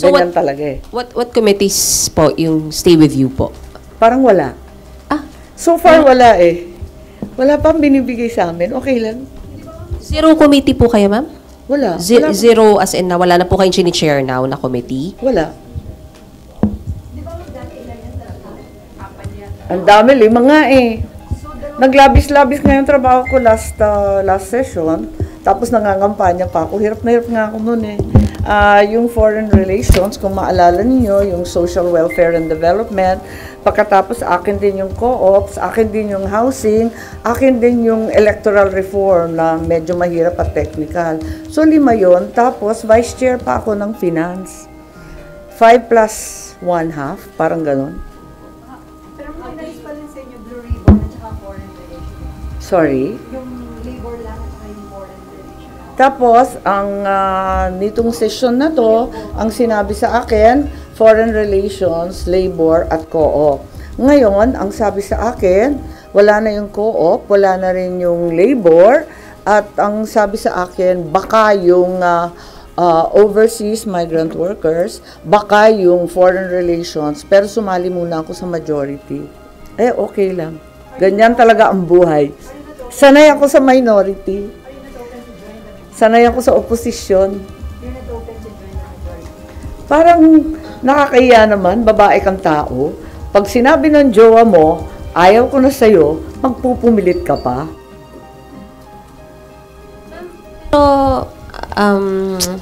So Ganyan talaga eh. what committees po yung stay with you po? Parang wala. Ah, So far, wala eh. Wala pang binibigay sa amin. Okay lang. zero committee po kayo, ma'am? Wala. Wala. Zero as in na wala na po kayong chini-chair now na committee? Wala. Ang dami, 5 nga eh. Naglabis-labis nga yung trabaho ko last session. Tapos nangangampanya pa ako. Hirap na hirap nga ako noon eh. Yung foreign relations, kung maalala niyo, yung social welfare and development. Pagkatapos akin din yung co-ops, akin din yung housing, akin din yung electoral reform na medyo mahirap at technical. So 5 yon. Tapos vice chair pa ako ng finance. 5 plus 1/2, parang ganun. Pero mga nais pa rin sa inyo, Blue Ribbon at saka foreign relations. Sorry? Yung labor lang at saka yung foreign relations. Tapos, ang nitong session na to, ang sinabi sa akin, foreign relations, labor, at co-op. Ngayon, ang sabi sa akin, wala na yung co-op, wala na rin yung labor, at ang sabi sa akin, baka yung overseas migrant workers, baka yung foreign relations, pero sumali muna ako sa majority. Eh, okay lang. Ganyan talaga ang buhay. Sanay ako sa minority. Sanay ako sa oposisyon. You're not open to join the majority. Parang nakakaya naman, babae kang tao. Pag sinabi ng jowa mo, ayaw ko na sa'yo, magpupumilit ka pa. So,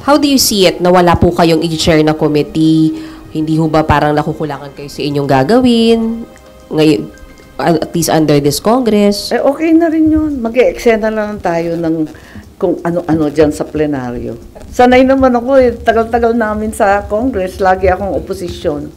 how do you see it na wala po kayong i-chair na committee? Hindi ho ba parang nakukulangan kayo sa inyong gagawin? Ngayon, at least under this Congress? Eh, okay na rin yun. Mag-e-eksena lang tayo ng kung ano-ano dyan sa plenaryo. Sanay naman ako eh. Tagal-tagal namin sa Congress, lagi akong oposisyon.